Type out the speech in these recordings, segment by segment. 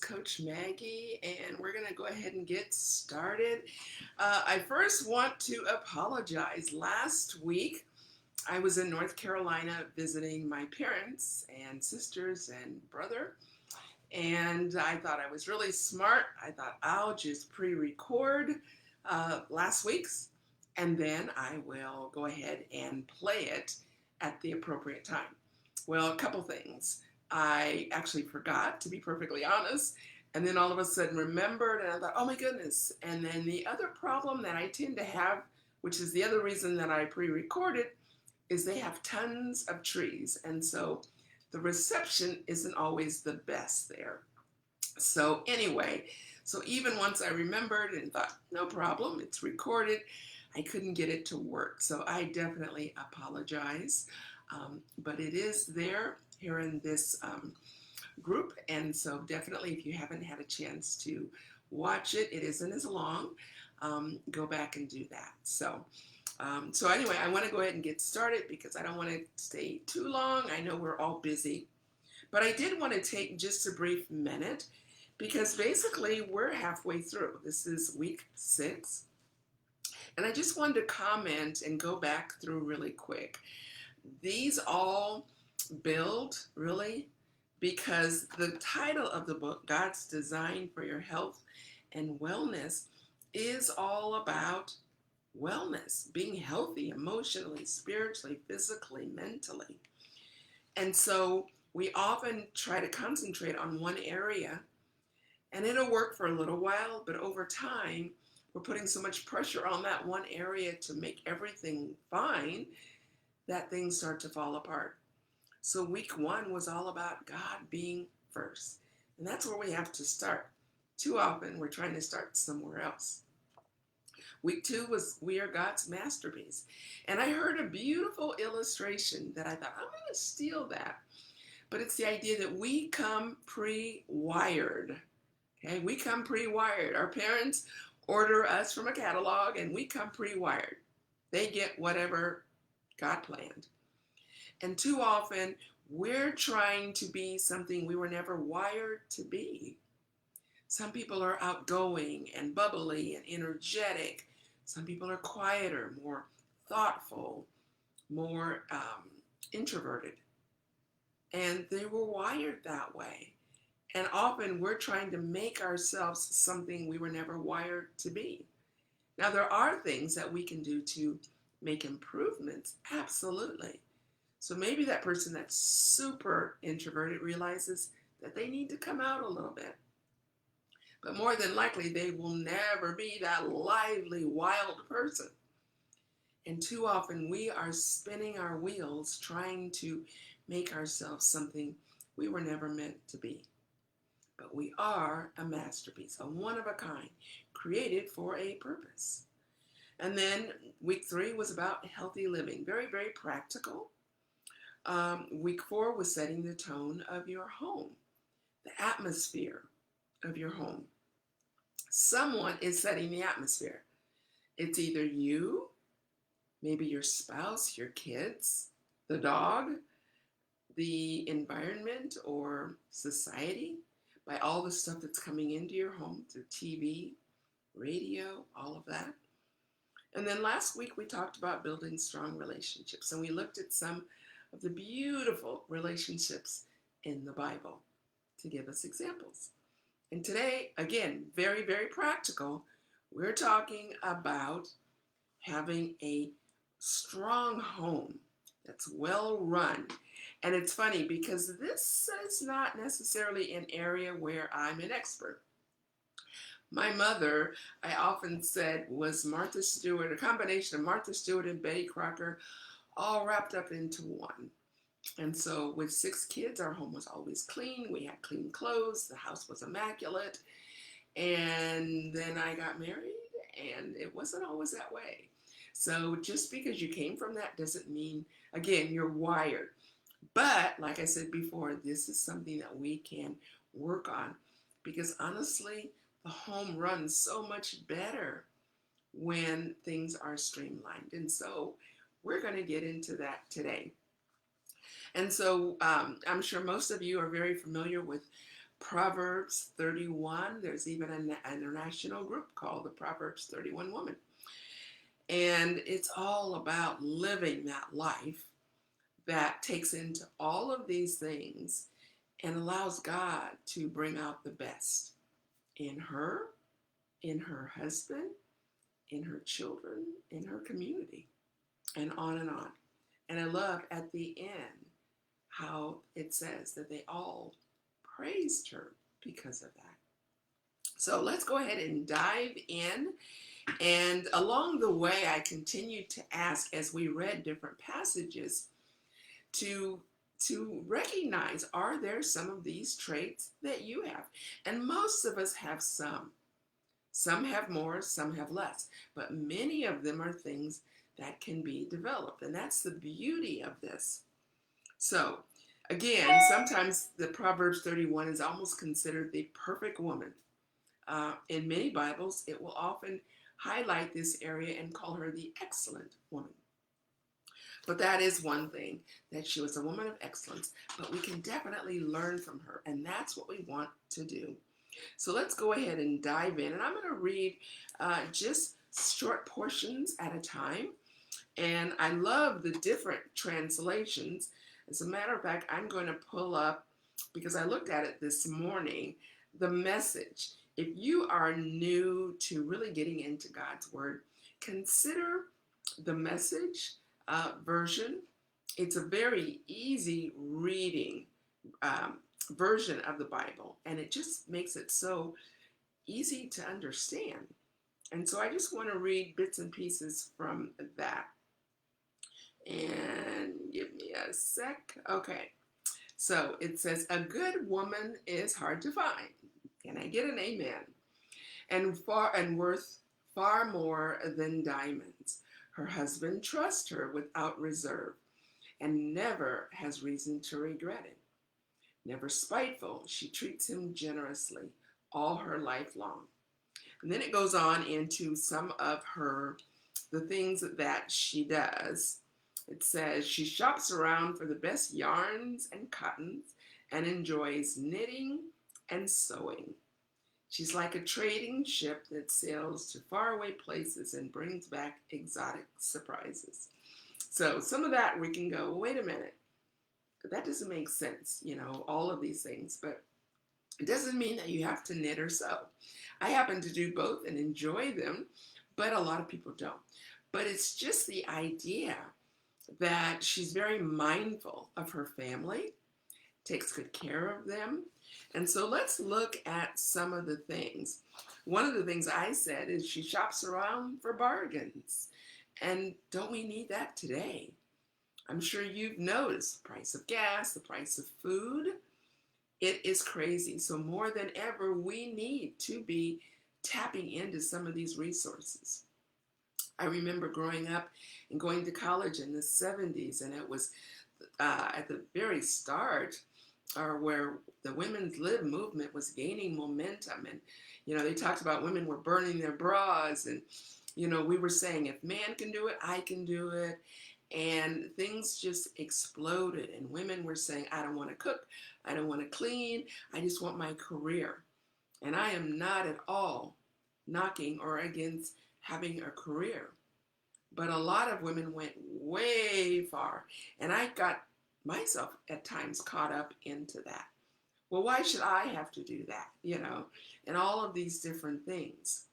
Coach Maggie, and we're going to go ahead and get started. I first want to apologize. Last week, I was in North Carolina visiting my parents and sisters and brother, and I thought I was really smart. I thought I'll just pre record last week's, and then I will go ahead and play it at the appropriate time. Well, a couple things. I actually forgot, to be perfectly honest, and then all of a sudden remembered, and I thought, oh my goodness. And then the other problem that I tend to have, which is the other reason that I pre recorded, is they have tons of trees. And so the reception isn't always the best there. So, anyway, so even once I remembered and thought, no problem, it's recorded, I couldn't get it to work. So, I definitely apologize. But it is there here in this group. And so definitely if you haven't had a chance to watch it, it isn't as long. Go back and do that. So anyway, I want to go ahead and get started because I don't want to stay too long. I know we're all busy. But I did want to take just a brief minute because basically we're halfway through. This is week 6. And I just wanted to comment and go back through really quick. These all build really because the title of the book, God's Design for Your Health and Wellness, is all about wellness, being healthy emotionally, spiritually, physically, mentally. And so we often try to concentrate on one area and it'll work for a little while, but over time, we're putting so much pressure on that one area to make everything fine that things start to fall apart. So week 1 was all about God being first. And that's where we have to start. Too often we're trying to start somewhere else. Week 2 was we are God's masterpiece. And I heard a beautiful illustration that I thought, I'm going to steal that. But it's the idea that we come pre-wired. Okay, we come pre-wired. Our parents order us from a catalog and we come pre-wired. They get whatever God planned. And too often, we're trying to be something we were never wired to be. Some people are outgoing and bubbly and energetic. Some people are quieter, more thoughtful, more introverted. And they were wired that way. And often we're trying to make ourselves something we were never wired to be. Now, there are things that we can do to make improvements, absolutely. So maybe that person that's super introverted realizes that they need to come out a little bit. But more than likely, they will never be that lively, wild person. And too often, we are spinning our wheels trying to make ourselves something we were never meant to be. But we are a masterpiece, a one of a kind, created for a purpose. And then week 3 was about healthy living, very, very practical. Week 4 was setting the tone of your home, the atmosphere of your home. Someone is setting the atmosphere. It's either you, maybe your spouse, your kids, the dog, the environment, or society, by all the stuff that's coming into your home through TV, radio, all of that. And then last week we talked about building strong relationships, and we looked at some of the beautiful relationships in the Bible to give us examples. And today, again, very, very practical, we're talking about having a strong home that's well run. And it's funny because this is not necessarily an area where I'm an expert. My mother, I often said, was Martha Stewart, a combination of Martha Stewart and Betty Crocker, all wrapped up into one. And so with 6 kids, our home was always clean. We had clean clothes. The house was immaculate. And then I got married, and it wasn't always that way. So just because you came from that doesn't mean, again, you're wired. But like I said before, this is something that we can work on because honestly, the home runs so much better when things are streamlined. And so we're going to get into that today. And so I'm sure most of you are very familiar with Proverbs 31. There's even an international group called the Proverbs 31 Woman. And it's all about living that life that takes into all of these things and allows God to bring out the best in her husband, in her children, in her community, and on and on. And I love at the end how it says that they all praised her because of that. So let's go ahead and dive in. And along the way, I continued to ask as we read different passages to recognize, are there some of these traits that you have? And most of us have some. Some have more, some have less. But many of them are things that can be developed. And that's the beauty of this. So, again, sometimes the Proverbs 31 is almost considered the perfect woman. In many Bibles, it will often highlight this area and call her the excellent woman. But that is one thing, that she was a woman of excellence, but we can definitely learn from her, and that's what we want to do. So let's go ahead and dive in, and I'm going to read just short portions at a time, and I love the different translations. As a matter of fact, I'm going to pull up, because I looked at it this morning, the Message. If you are new to really getting into God's Word, consider the Message version. It's a very easy reading version of the Bible, and it just makes it so easy to understand. And so I just want to read bits and pieces from that. And give me a sec. Okay. So it says, a good woman is hard to find. Can I get an amen? And worth far more than diamonds. Her husband trusts her without reserve and never has reason to regret it. Never spiteful, she treats him generously all her life long. And then it goes on into some of the things that she does. It says she shops around for the best yarns and cottons and enjoys knitting and sewing. She's like a trading ship that sails to faraway places and brings back exotic surprises. So some of that we can go, wait a minute, that doesn't make sense, all of these things. But it doesn't mean that you have to knit or sew. I happen to do both and enjoy them, but a lot of people don't. But it's just the idea that she's very mindful of her family, takes good care of them. And so let's look at some of the things. One of the things I said is she shops around for bargains. And don't we need that today? I'm sure you've noticed the price of gas, the price of food. It is crazy. So more than ever, we need to be tapping into some of these resources. I remember growing up and going to college in the 70s, and it was at the very start where the women's lib movement was gaining momentum. And, they talked about women were burning their bras. And, we were saying, if man can do it, I can do it. And things just exploded. And women were saying, I don't want to cook. I don't want to clean. I just want my career. And I am not at all knocking or against having a career. But a lot of women went way far. And I got myself at times caught up into that. Well, why should I have to do that? And all of these different things.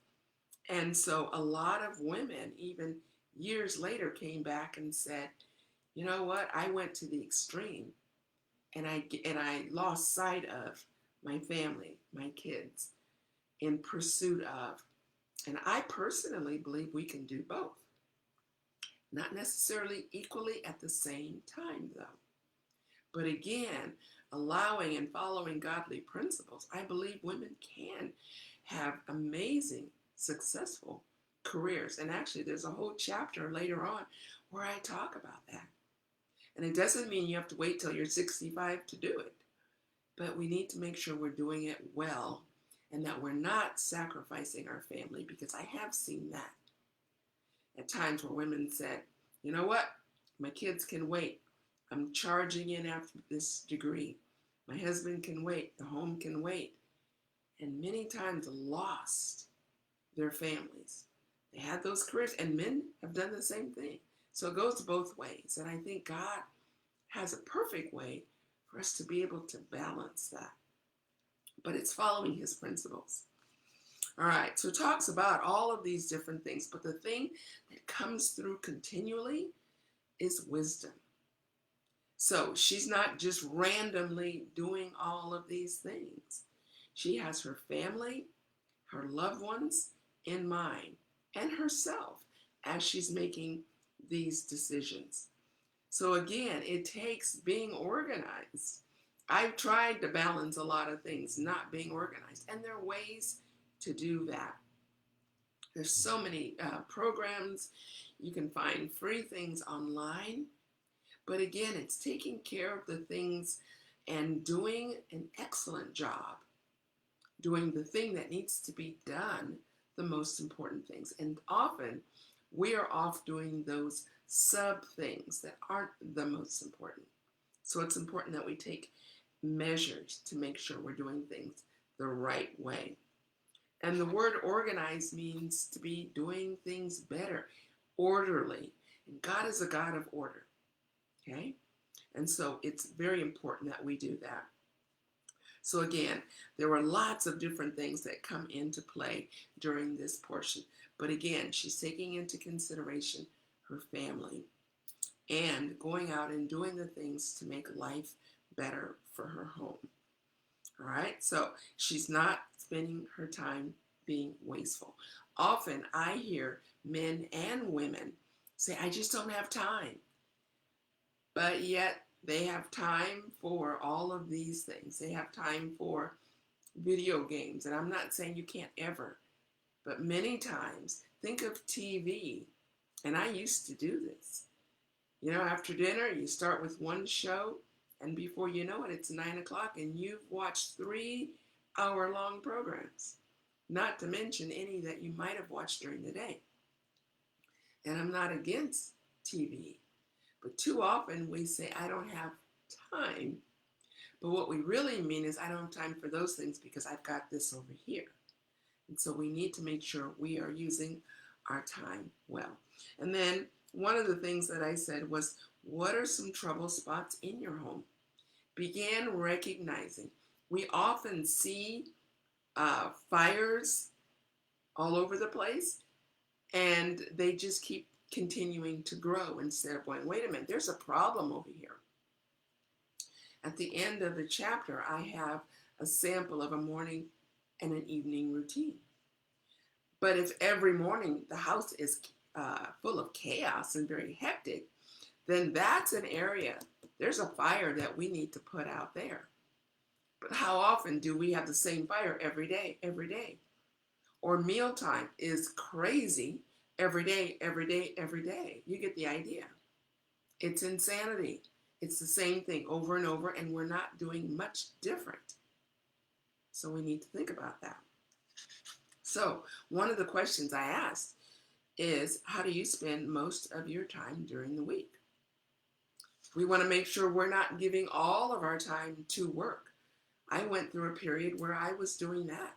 And so a lot of women, even years later, came back and said, you know what? I went to the extreme and I lost sight of my family, my kids, in pursuit of. And I personally believe we can do both. Not necessarily equally at the same time, though. But again, allowing and following godly principles, I believe women can have amazing, successful careers. And actually, there's a whole chapter later on where I talk about that. And it doesn't mean you have to wait till you're 65 to do it. But we need to make sure we're doing it well and that we're not sacrificing our family, because I have seen that at times where women said, you know what, my kids can wait. I'm charging in after this degree. My husband can wait. The home can wait. And many times lost their families. They had those careers, and men have done the same thing. So it goes both ways. And I think God has a perfect way for us to be able to balance that. But it's following his principles. All right, so it talks about all of these different things, but the thing that comes through continually is wisdom. So she's not just randomly doing all of these things. She has her family, her loved ones in mind, and herself as she's making these decisions. So again, it takes being organized. I've tried to balance a lot of things not being organized, and there are ways to do that. There's so many programs. You can find free things online. But again, it's taking care of the things and doing an excellent job, doing the thing that needs to be done, the most important things. And often we are off doing those sub things that aren't the most important. So it's important that we take measures to make sure we're doing things the right way. And the word organized means to be doing things better, orderly. And God is a God of order. Okay? And so it's very important that we do that. So again, there were lots of different things that come into play during this portion. But again, she's taking into consideration her family and going out and doing the things to make life better for her home. All right? So she's not spending her time being wasteful. Often I hear men and women say, I just don't have time. But yet they have time for all of these things. They have time for video games. And I'm not saying you can't ever, but many times, think of TV. And I used to do this. You know, after dinner, you start with one show, and before you know it, it's 9 o'clock, and you've watched 3-hour-long programs, not to mention any that you might have watched during the day. And I'm not against TV. But too often we say, I don't have time. But what we really mean is, I don't have time for those things because I've got this over here. And so we need to make sure we are using our time well. And then one of the things that I said was, what are some trouble spots in your home? Begin recognizing. We often see fires all over the place, and they just keep continuing to grow instead of going, wait a minute, there's a problem over here. At the end of the chapter, I have a sample of a morning and an evening routine. But if every morning the house is full of chaos and very hectic, then that's an area, there's a fire that we need to put out there. But how often do we have the same fire every day? Or mealtime is crazy every day. You get the idea. It's insanity. It's the same thing over and over, and we're not doing much different. So we need to think about that. So one of the questions I asked is, how do you spend most of your time during the week? We want to make sure we're not giving all of our time to work. I went through a period where I was doing that,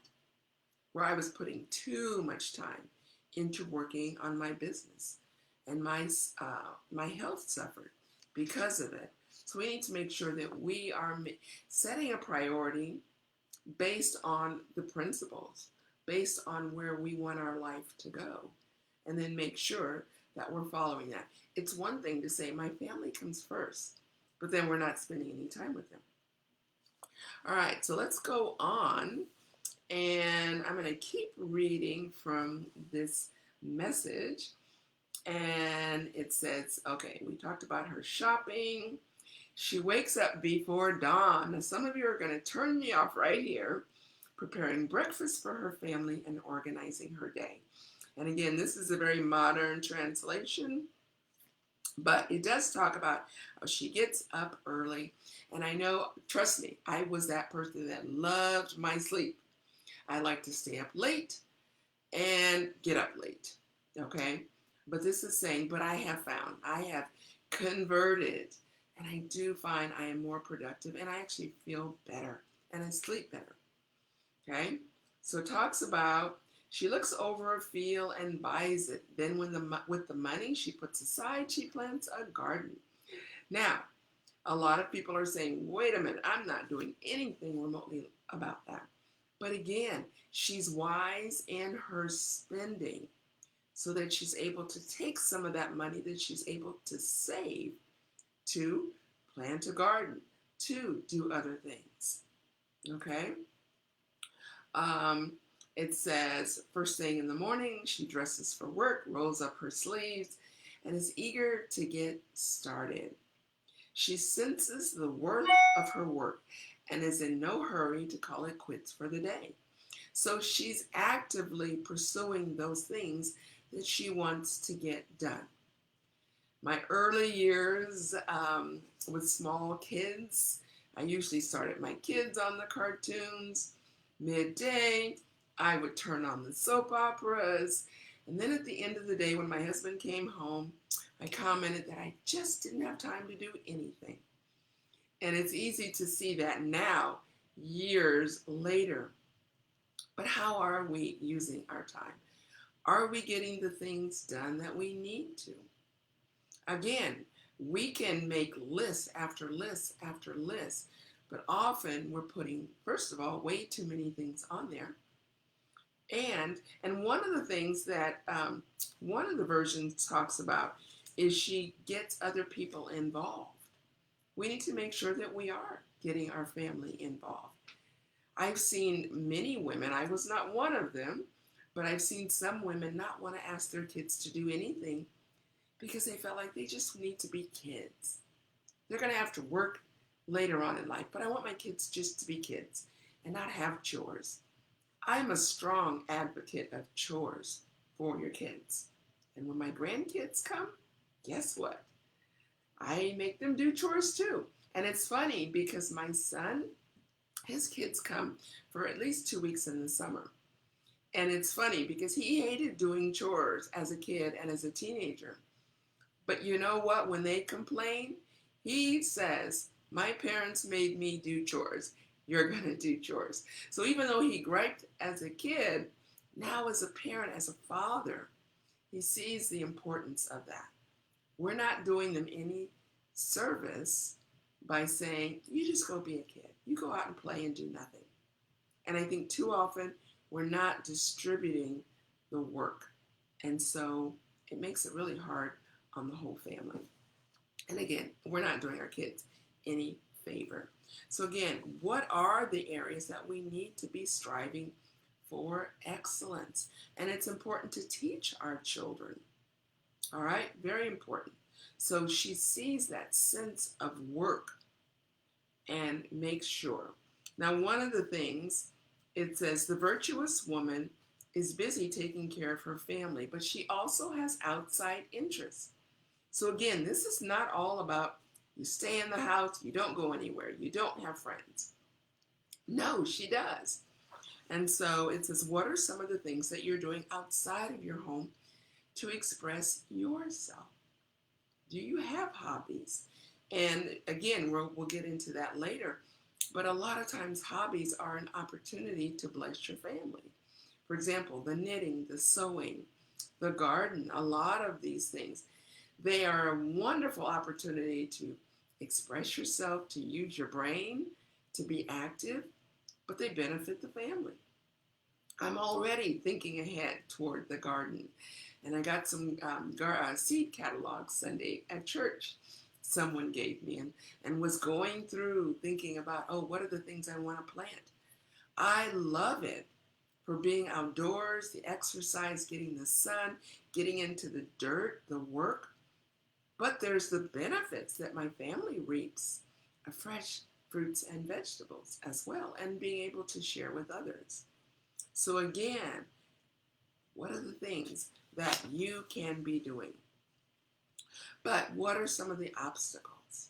where I was putting too much time into working on my business, and my health suffered because of it. So we need to make sure that we are setting a priority based on the principles, based on where we want our life to go, and then make sure that we're following that. It's one thing to say my family comes first, but then we're not spending any time with them. All right, so let's go on. And I'm going to keep reading from this message. And it says, okay, we talked about her shopping. She wakes up before dawn. Now, some of you are going to turn me off right here, preparing breakfast for her family and organizing her day. And again, this is a very modern translation, but it does talk about how she gets up early. And I know, trust me, I was that person that loved my sleep. I like to stay up late and get up late, okay? But this is saying, but I have found, I have converted, And I do find I am more productive and I actually feel better and I sleep better. Okay? So it talks about she looks over a field and buys it. Then with the money she puts aside, she plants a garden. Now, a lot of people are saying, wait a minute, I'm not doing anything remotely about that. But again, she's wise in her spending so that she's able to take some of that money that she's able to save to plant a garden, to do other things. Okay? Um, it says, first thing in the morning, she dresses for work, rolls up her sleeves, and is eager to get started. She senses the worth of her work and is in no hurry to call it quits for the day. So she's actively pursuing those things that she wants to get done. My early years with small kids, I usually started my kids on the cartoons. Midday, I would turn on the soap operas. And then at the end of the day, when my husband came home, I commented that I just didn't have time to do anything. And it's easy to see that now, years later. But how are we using our time? Are we getting the things done that we need to? Again, we can make lists after lists after lists, but often we're putting, first of all, way too many things on there. And one of the things that one of the versions talks about is she gets other people involved. We need to make sure that we are getting our family involved. I've seen many women, I was not one of them, but I've seen some women not want to ask their kids to do anything because they felt like they just need to be kids. They're going to have to work later on in life, but I want my kids just to be kids and not have chores. I'm a strong advocate of chores for your kids. And when my grandkids come, guess what? I make them do chores too. And it's funny because my son, his kids come for at least 2 weeks in the summer. And it's funny because he hated doing chores as a kid and as a teenager. But you know what? When they complain, he says, my parents made me do chores. You're going to do chores. So even though he griped as a kid, now as a parent, as a father, he sees the importance of that. We're not doing them any service by saying, you just go be a kid. You go out and play and do nothing. And I think too often we're not distributing the work. And so it makes it really hard on the whole family. And again, we're not doing our kids any favor. So again, what are the areas that we need to be striving for excellence? And it's important to teach our children. All right, very important. So she sees that sense of work and makes sure. Now, one of the things, it says the virtuous woman is busy taking care of her family, but she also has outside interests. So again, this is not all about you stay in the house, you don't go anywhere, you don't have friends. No, she does. And so it says, what are some of the things that you're doing outside of your home to express yourself? Do you have hobbies? And again, we'll get into that later. But a lot of times hobbies are an opportunity to bless your family. For example, the knitting, the sewing, the garden, a lot of these things. They are a wonderful opportunity to express yourself, to use your brain, to be active, but they benefit the family. I'm already thinking ahead toward the garden. And I got some seed catalogs Sunday at church someone gave me and was going through thinking about, oh, what are the things I want to plant? I love it for being outdoors, the exercise, getting the sun, getting into the dirt, the work. But there's the benefits that my family reaps of fresh fruits and vegetables as well, and being able to share with others. So again, what are the things that you can be doing? But what are some of the obstacles?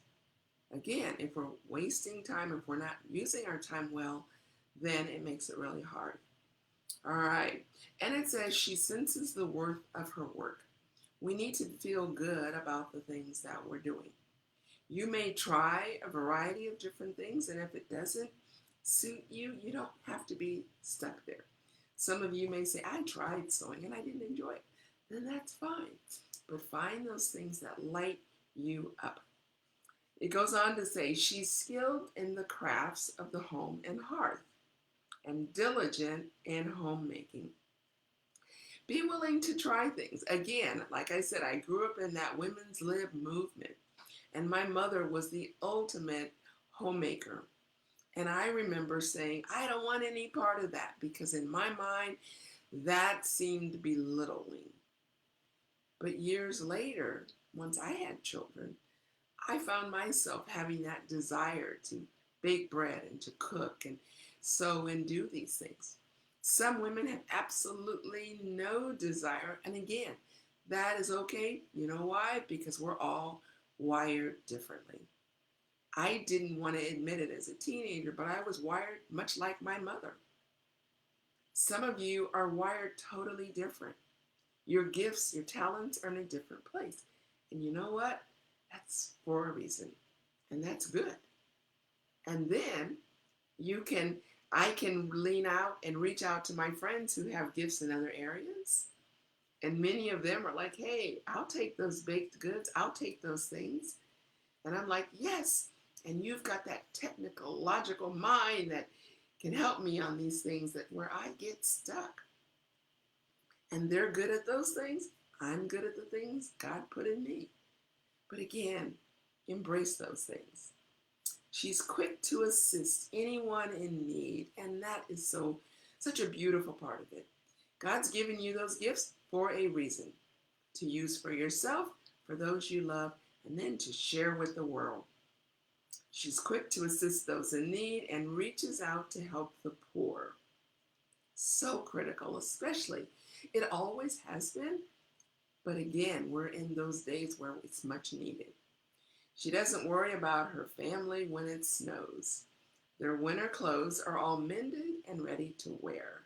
Again, if we're wasting time, if we're not using our time well, then it makes it really hard. All right. And it says she senses the worth of her work. We need to feel good about the things that we're doing. You may try a variety of different things, and if it doesn't suit you, you don't have to be stuck there. Some of you may say, I tried sewing and I didn't enjoy it. Then that's fine. But find those things that light you up. It goes on to say, she's skilled in the crafts of the home and hearth and diligent in homemaking. Be willing to try things. Again, like I said, I grew up in that women's lib movement, and my mother was the ultimate homemaker. And I remember saying, I don't want any part of that because in my mind, that seemed belittling. But years later, once I had children, I found myself having that desire to bake bread and to cook and sew and do these things. Some women have absolutely no desire. And again, that is okay. You know why? Because we're all wired differently. I didn't want to admit it as a teenager, but I was wired much like my mother. Some of you are wired totally different. Your gifts, your talents are in a different place. And you know what? That's for a reason. And that's good. And then I can lean out and reach out to my friends who have gifts in other areas. And many of them are like, hey, I'll take those baked goods. I'll take those things. And I'm like, yes. And you've got that technical, logical mind that can help me on these things that where I get stuck. And they're good at those things. I'm good at the things God put in me. But again, embrace those things. She's quick to assist anyone in need. And that is such a beautiful part of it. God's given you those gifts for a reason. To use for yourself, for those you love, and then to share with the world. She's quick to assist those in need and reaches out to help the poor. So critical, especially. It always has been, but again, we're in those days where it's much needed. She doesn't worry about her family when it snows. Their winter clothes are all mended and ready to wear.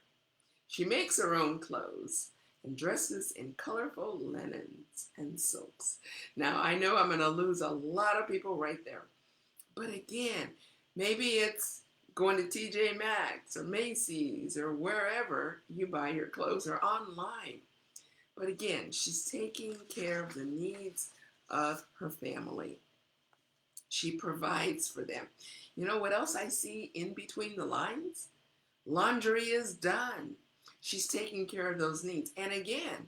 She makes her own clothes and dresses in colorful linens and silks. Now, I know I'm going to lose a lot of people right there. But again, maybe it's going to TJ Maxx or Macy's or wherever you buy your clothes or online. But again, she's taking care of the needs of her family. She provides for them. You know what else I see in between the lines? Laundry is done. She's taking care of those needs. And again,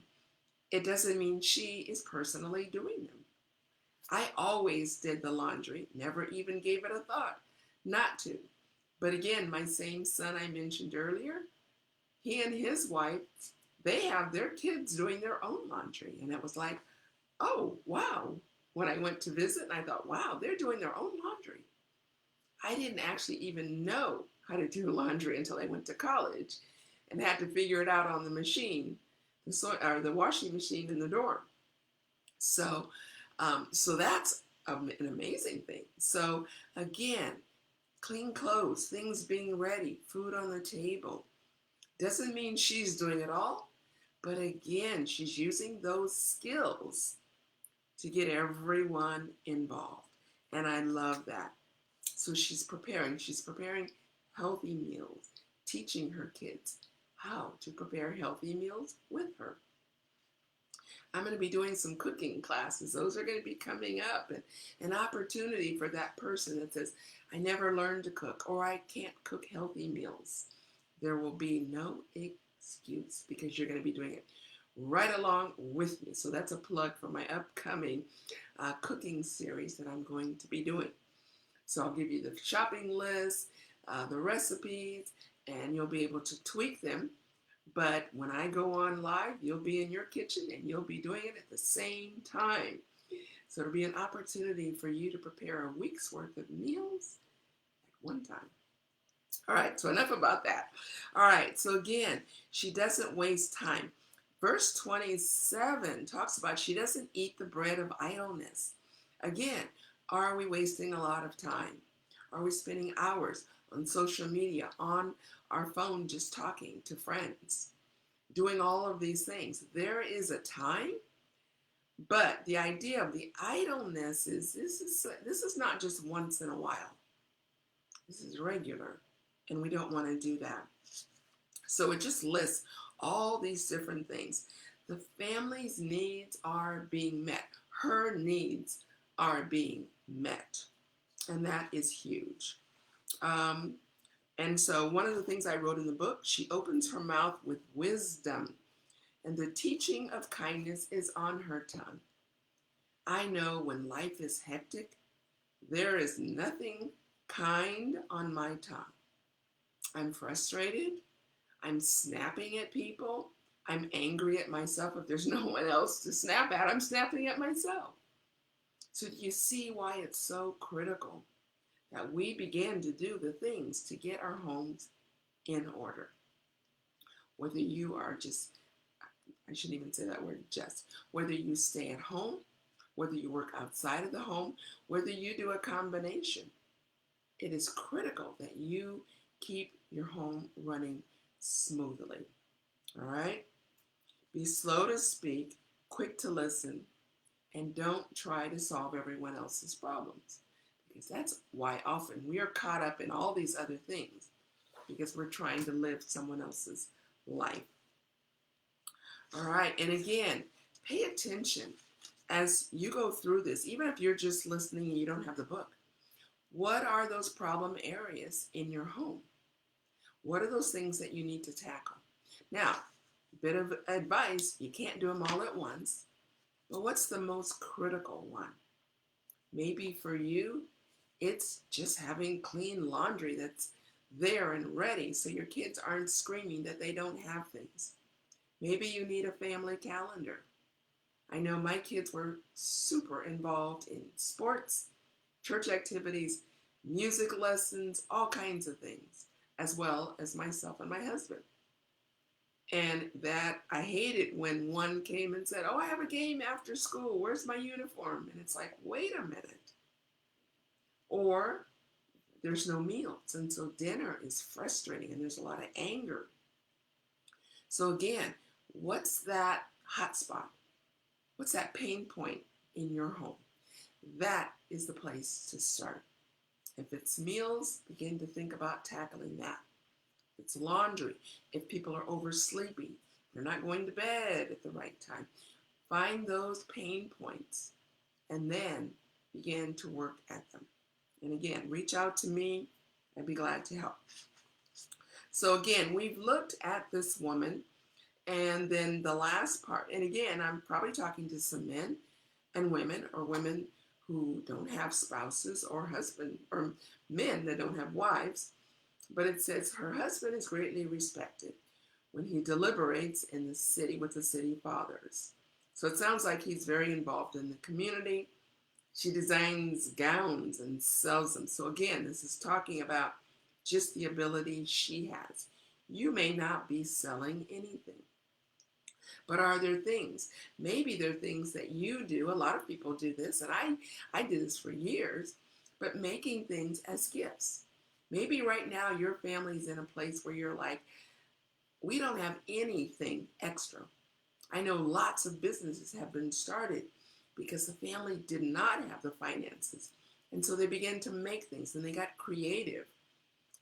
it doesn't mean she is personally doing them. I always did the laundry, never even gave it a thought not to. But again, my same son I mentioned earlier, he and his wife, they have their kids doing their own laundry. And it was like, oh, wow. When I went to visit, and I thought, wow, they're doing their own laundry. I didn't actually even know how to do laundry until I went to college and had to figure it out on the machine, the washing machine in the dorm. So that's an amazing thing. So again, clean clothes, things being ready, food on the table. Doesn't mean she's doing it all, but again, she's using those skills to get everyone involved. And I love that. So she's preparing healthy meals, teaching her kids how to prepare healthy meals with her. I'm going to be doing some cooking classes. Those are going to be coming up, and an opportunity for that person that says, I never learned to cook, or I can't cook healthy meals. There will be no excuse because you're going to be doing it right along with me. So that's a plug for my upcoming cooking series that I'm going to be doing. So I'll give you the shopping list, the recipes, and you'll be able to tweak them. But when I go on live, you'll be in your kitchen and you'll be doing it at the same time. So it'll be an opportunity for you to prepare a week's worth of meals at one time. All right, so enough about that. All right, so again, she doesn't waste time. Verse 27 talks about she doesn't eat the bread of idleness. Again, are we wasting a lot of time? Are we spending hours on social media, on our phone, just talking to friends, doing all of these things? There is a time But the idea of the idleness is this is not just once in a while. This is regular, and we don't want to do that. So it just lists all these different things. The family's needs are being met. Her needs are being met, and that is huge. Um, and so one of the things I wrote in the book, she opens her mouth with wisdom, and the teaching of kindness is on her tongue. I know when life is hectic, there is nothing kind on my tongue. I'm frustrated. I'm snapping at people. I'm angry at myself. If there's no one else to snap at, I'm snapping at myself. So do you see why it's so critical that we begin to do the things to get our homes in order? Whether you are just, I shouldn't even say that word, just, whether you stay at home, whether you work outside of the home, whether you do a combination, it is critical that you keep your home running smoothly. All right? Be slow to speak, quick to listen, and don't try to solve everyone else's problems. Because that's why often we are caught up in all these other things because we're trying to live someone else's life. All right, and again, pay attention as you go through this, even if you're just listening and you don't have the book. What are those problem areas in your home? What are those things that you need to tackle? Now, a bit of advice, you can't do them all at once, but what's the most critical one? Maybe for you, it's just having clean laundry that's there and ready so your kids aren't screaming that they don't have things. Maybe you need a family calendar. I know my kids were super involved in sports, church activities, music lessons, all kinds of things, as well as myself and my husband. And that I hated when one came and said, "Oh, I have a game after school. Where's my uniform?" And it's like, wait a minute. Or there's no meals. And so dinner is frustrating and there's a lot of anger. So again, what's that hot spot? What's that pain point in your home? That is the place to start. If it's meals, begin to think about tackling that. If it's laundry, if people are oversleeping, they're not going to bed at the right time, find those pain points and then begin to work at them. And again, reach out to me. I'd be glad to help. So again, we've looked at this woman, and then the last part, and again, I'm probably talking to some men and women, or women who don't have spouses, or husband, or men that don't have wives. But it says her husband is greatly respected when he deliberates in the city with the city fathers. So it sounds like he's very involved in the community. She designs gowns and sells them. So again, this is talking about just the ability she has. You may not be selling anything. But are there things? Maybe there are things that you do. A lot of people do this, and I did this for years, but making things as gifts. Maybe right now your family's in a place where you're like, we don't have anything extra. I know lots of businesses have been started because the family did not have the finances. And so they began to make things and they got creative.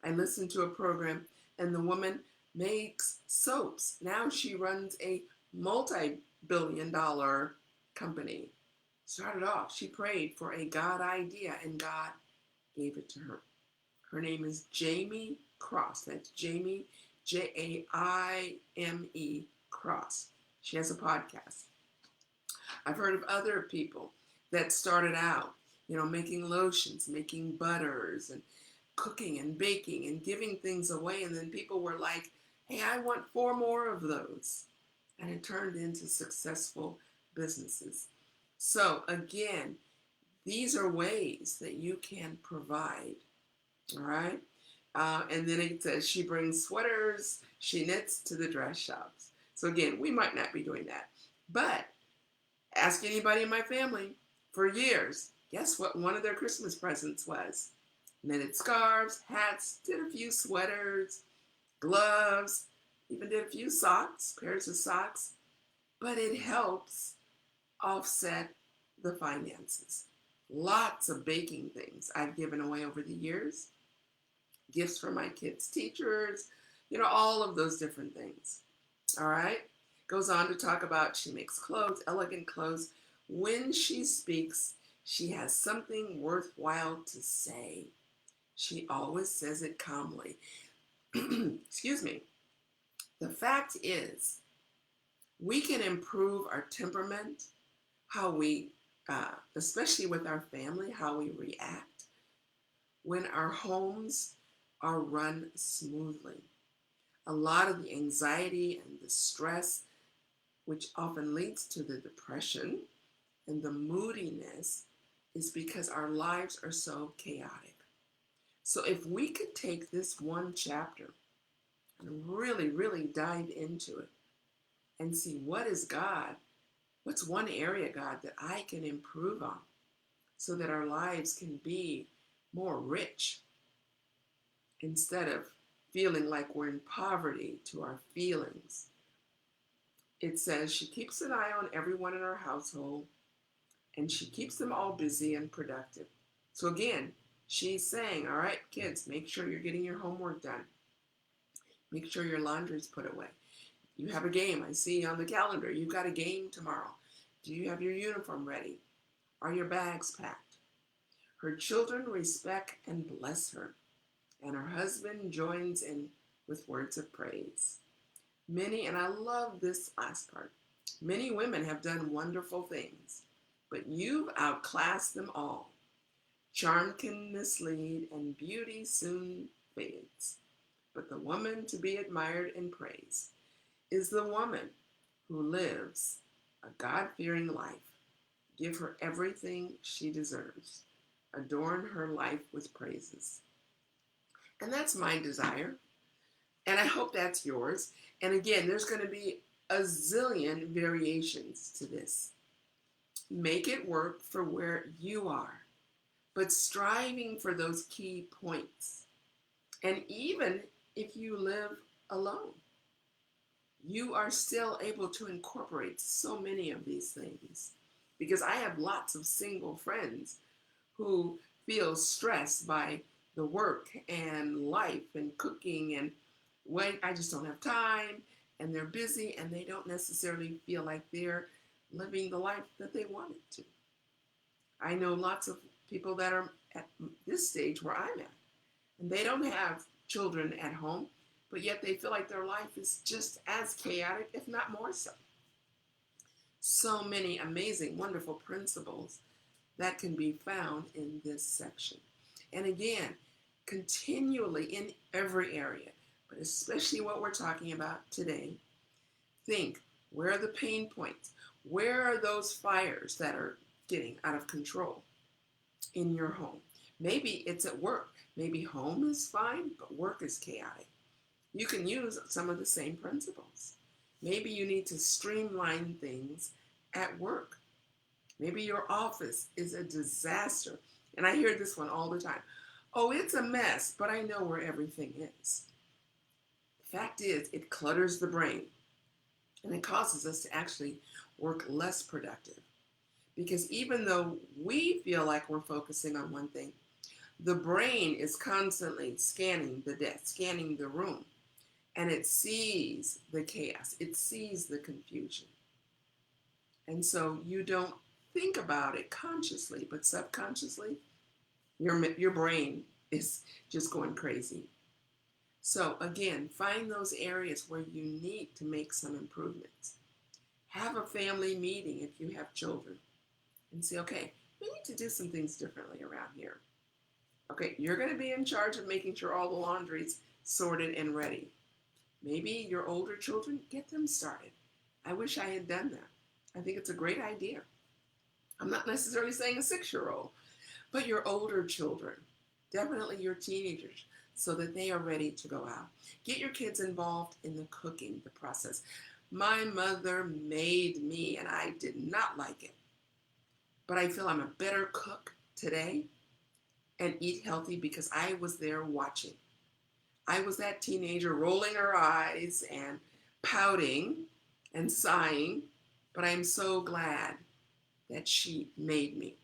I listened to a program and the woman makes soaps. Now she runs a multi-billion-dollar company. Started off, she prayed for a God idea and God gave it to her. Her name is Jamie Cross. That's Jamie, Jaime Cross. She has a podcast. I've heard of other people that started out, making lotions, making butters, and cooking and baking and giving things away. And then people were like, hey, I want 4 more of those. And it turned into successful businesses. So again, these are ways that you can provide. All right. And then it says she brings sweaters, she knits to the dress shops. So again, we might not be doing that. But ask anybody in my family for years, guess what one of their Christmas presents was? Knitted scarves, hats, did a few sweaters, gloves, even did a few socks, pairs of socks. But it helps offset the finances. Lots of baking things I've given away over the years, gifts for my kids' teachers, all of those different things. All right. Goes on to talk about she makes clothes, elegant clothes. When she speaks, she has something worthwhile to say. She always says it calmly. Excuse me. The fact is, we can improve our temperament, how we, especially with our family, how we react when our homes are run smoothly. A lot of the anxiety and the stress, which often leads to the depression and the moodiness, is because our lives are so chaotic. So if we could take this one chapter and really, really dive into it and see what's one area, God, that I can improve on so that our lives can be more rich instead of feeling like we're in poverty to our feelings. It says she keeps an eye on everyone in her household and she keeps them all busy and productive. So again, she's saying, all right, kids, make sure you're getting your homework done. Make sure your laundry's put away. You have a game. I see on the calendar, you've got a game tomorrow. Do you have your uniform ready? Are your bags packed? Her children respect and bless her, and her husband joins in with words of praise. Many, and I love this last part, many women have done wonderful things, but you've outclassed them all. Charm can mislead, and beauty soon fades. But the woman to be admired and praised is the woman who lives a God-fearing life. Give her everything she deserves. Adorn her life with praises. And that's my desire. And I hope that's yours. And again, there's going to be a zillion variations to this. Make it work for where you are, but striving for those key points. And even if you live alone, you are still able to incorporate so many of these things. Because I have lots of single friends who feel stressed by the work and life and cooking and wait, I just don't have time, and they're busy and they don't necessarily feel like they're living the life that they wanted to. I know lots of people that are at this stage where I'm at, and they don't have children at home, but yet they feel like their life is just as chaotic, if not more so. So many amazing, wonderful principles that can be found in this section. And again, continually in every area, but especially what we're talking about today, think, where are the pain points? Where are those fires that are getting out of control in your home? Maybe it's at work. Maybe home is fine, but work is chaotic. You can use some of the same principles. Maybe you need to streamline things at work. Maybe your office is a disaster. And I hear this one all the time. Oh, it's a mess, but I know where everything is. The fact is, it clutters the brain and it causes us to actually work less productive. Because even though we feel like we're focusing on one thing, the brain is constantly scanning the desk, scanning the room, and it sees the chaos, it sees the confusion. And so you don't think about it consciously, but subconsciously, your brain is just going crazy. So again, find those areas where you need to make some improvements. Have a family meeting if you have children and say, okay, we need to do some things differently around here. Okay, you're going to be in charge of making sure all the laundry's sorted and ready. Maybe your older children, get them started. I wish I had done that. I think it's a great idea. I'm not necessarily saying a 6-year-old, but your older children, definitely your teenagers, so that they are ready to go out. Get your kids involved in the cooking, the process. My mother made me, and I did not like it. But I feel I'm a better cook today and eat healthy because I was there watching. I was that teenager rolling her eyes and pouting and sighing, but I'm so glad that she made me.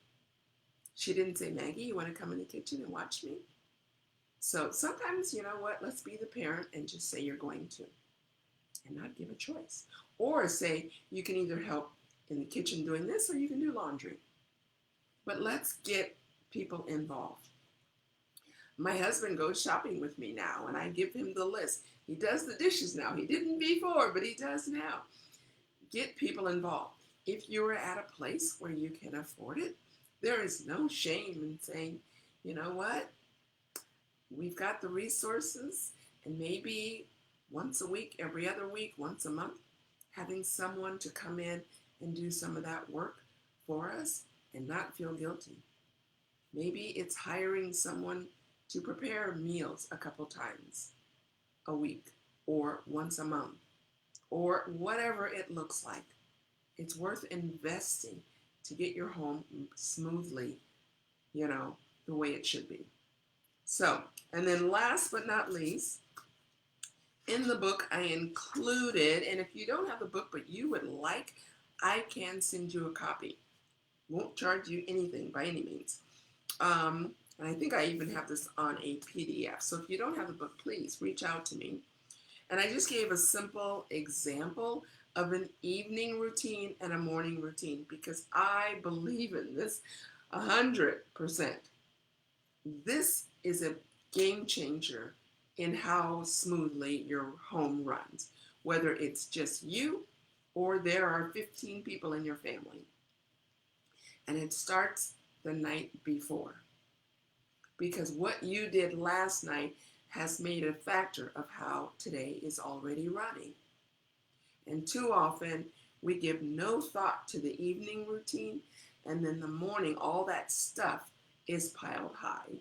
She didn't say, Maggie, you want to come in the kitchen and watch me? So sometimes, you know what, let's be the parent and just say you're going to and not give a choice. Or say you can either help in the kitchen doing this or you can do laundry. But let's get people involved. My husband goes shopping with me now and I give him the list. He does the dishes now. He didn't before, but he does now. Get people involved. If you're at a place where you can afford it, there is no shame in saying, you know what, we've got the resources, and maybe once a week, every other week, once a month, having someone to come in and do some of that work for us and not feel guilty. Maybe it's hiring someone to prepare meals a couple times a week or once a month or whatever it looks like. It's worth investing to get your home smoothly, the way it should be. So, and then last but not least, in the book I included, and if you don't have the book but you would like, I can send you a copy. Won't charge you anything by any means. And I think I even have this on a PDF. So if you don't have the book, please reach out to me. And I just gave a simple example of an evening routine and a morning routine because I believe in this 100%. This is a game changer in how smoothly your home runs, whether it's just you or there are 15 people in your family. And it starts the night before. Because what you did last night has made a factor of how today is already running. And too often, we give no thought to the evening routine, and then the morning, all that stuff is piled high.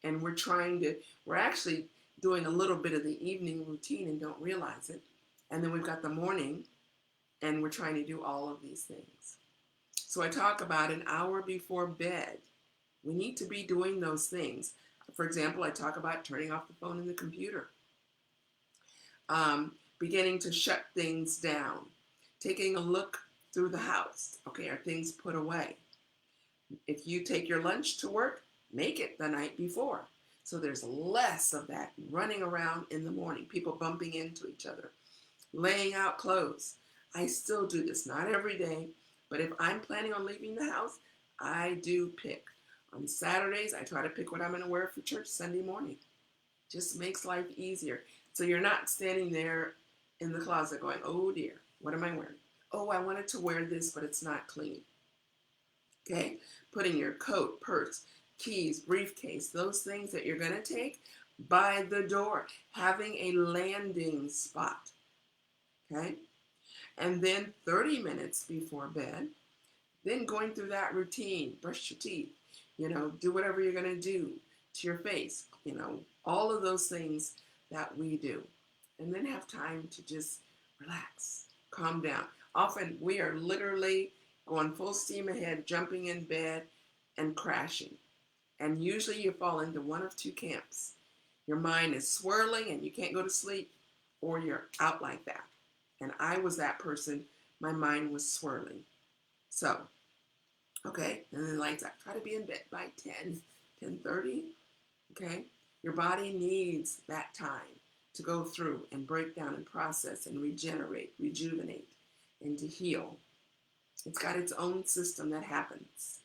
And we're actually doing a little bit of the evening routine and don't realize it. And then we've got the morning, and we're trying to do all of these things. So I talk about an hour before bed. We need to be doing those things. For example, I talk about turning off the phone and the computer. Beginning to shut things down. Taking a look through the house. Okay, are things put away? If you take your lunch to work, make it the night before. So there's less of that running around in the morning, people bumping into each other, laying out clothes. I still do this, not every day, but if I'm planning on leaving the house, I do pick. On Saturdays, I try to pick what I'm going to wear for church Sunday morning. Just makes life easier. So you're not standing there in the closet going, oh dear, what am I wearing? Oh, I wanted to wear this, but it's not clean. Okay, putting your coat, purse, keys, briefcase, those things that you're going to take by the door. Having a landing spot. Okay, and then 30 minutes before bed, then going through that routine, brush your teeth, do whatever you're going to do to your face, all of those things that we do. And then have time to just relax, calm down. Often we are literally going full steam ahead, jumping in bed and crashing. And usually you fall into one of two camps. Your mind is swirling and you can't go to sleep, or you're out like that. And I was that person. My mind was swirling. So, okay, and then lights out. Try to be in bed by 10:30. Okay, your body needs that time to go through and break down and process and regenerate, rejuvenate, and to heal. It's got its own system that happens.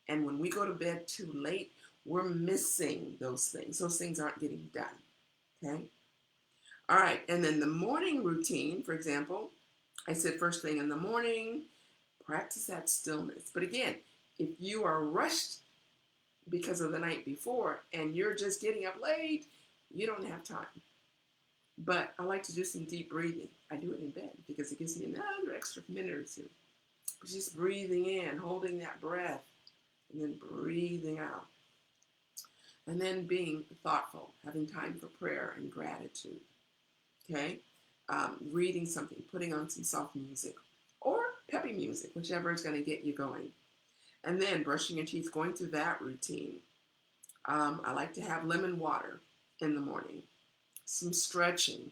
And when we go to bed too late, we're missing those things. Those things aren't getting done. Okay? All right, and then the morning routine, for example, I said first thing in the morning, practice that stillness. But again, if you are rushed because of the night before and you're just getting up late, you don't have time. But I like to do some deep breathing. I do it in bed because it gives me another extra minute or two. Just breathing in, holding that breath, and then breathing out. And then being thoughtful, having time for prayer and gratitude. Okay? Reading something, putting on some soft music, or peppy music, whichever is going to get you going. And then brushing your teeth, going through that routine. I like to have lemon water in the morning. Some stretching,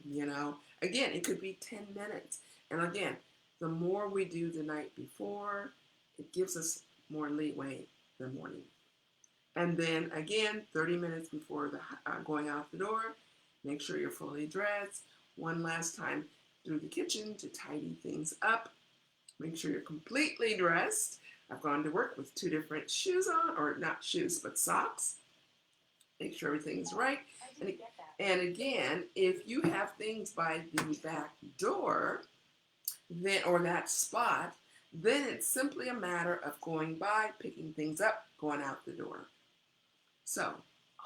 Again, it could be 10 minutes. And again, the more we do the night before, It gives us more leeway in the morning. And then again, 30 minutes before going out the door, make sure you're fully dressed. One last time through the kitchen to tidy things up. Make sure you're completely dressed. I've gone to work with 2 different shoes on, or not shoes, but socks. Make sure everything's right. And again, if you have things by the back door, then or that spot, then it's simply a matter of going by, picking things up, going out the door. So,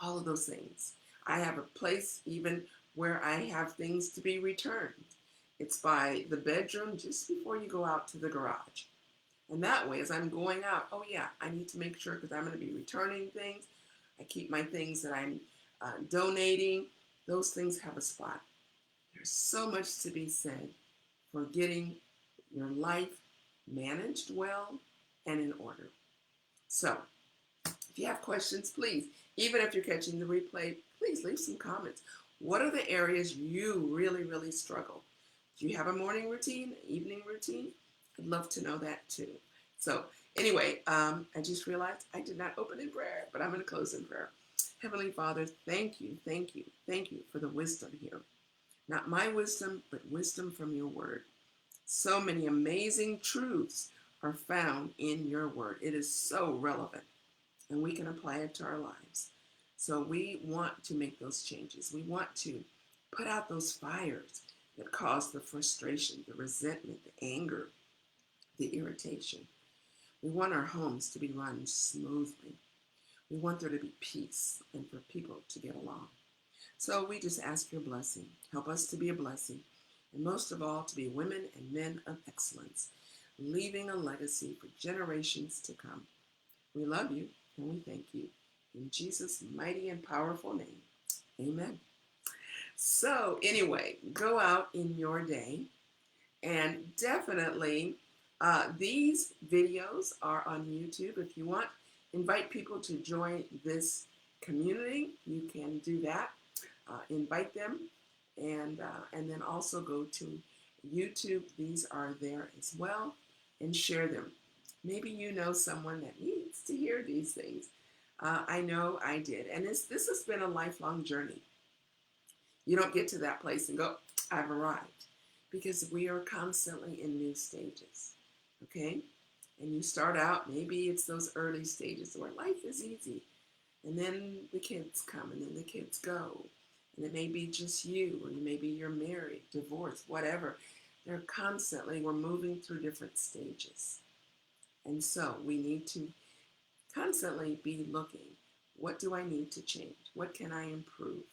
all of those things. I have a place even where I have things to be returned. It's by the bedroom just before you go out to the garage. And that way, as I'm going out, oh yeah, I need to make sure because I'm going to be returning things. I keep my things that I'm donating. Those things have a spot. There's so much to be said for getting your life managed well and in order. So, if you have questions, please, even if you're catching the replay, please leave some comments. What are the areas you really, really struggle? Do you have a morning routine, evening routine? I'd love to know that too. So anyway, I just realized I did not open in prayer, but I'm going to close in prayer. Heavenly Father, thank you for the wisdom here. Not my wisdom, but wisdom from your word. So many amazing truths are found in your word. It is so relevant, and we can apply it to our lives. So we want to make those changes. We want to put out those fires that cause the frustration, the resentment, the anger, the irritation. We want our homes to be run smoothly. We want there to be peace and for people to get along. So we just ask your blessing. Help us to be a blessing, and most of all, to be women and men of excellence, leaving a legacy for generations to come. We love you and we thank you. In Jesus' mighty and powerful name, amen. So anyway, go out in your day, and definitely these videos are on YouTube. If you want, invite people to join this community. You can do that. Invite them, and then also go to YouTube. These are there as well, and share them. Maybe you know someone that needs to hear these things. I know I did, and this has been a lifelong journey. You don't get to that place and go, I've arrived, because we are constantly in new stages, okay? And you start out, maybe it's those early stages where life is easy, and then the kids come, and then the kids go, and it may be just you, or maybe you're married, divorced, whatever. They're constantly, we're moving through different stages. And so we need to constantly be looking, what do I need to change? What can I improve?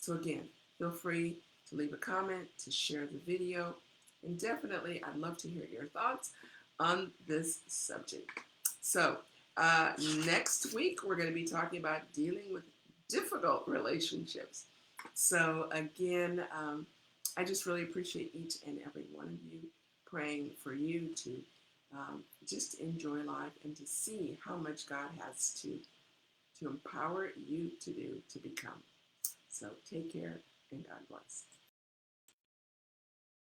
So again, feel free to leave a comment, to share the video, and definitely I'd love to hear your thoughts on this subject. So next week, we're going to be talking about dealing with difficult relationships. So again, I just really appreciate each and every one of you, praying for you to just enjoy life and to see how much God has to empower you to do, to become. So take care and God bless.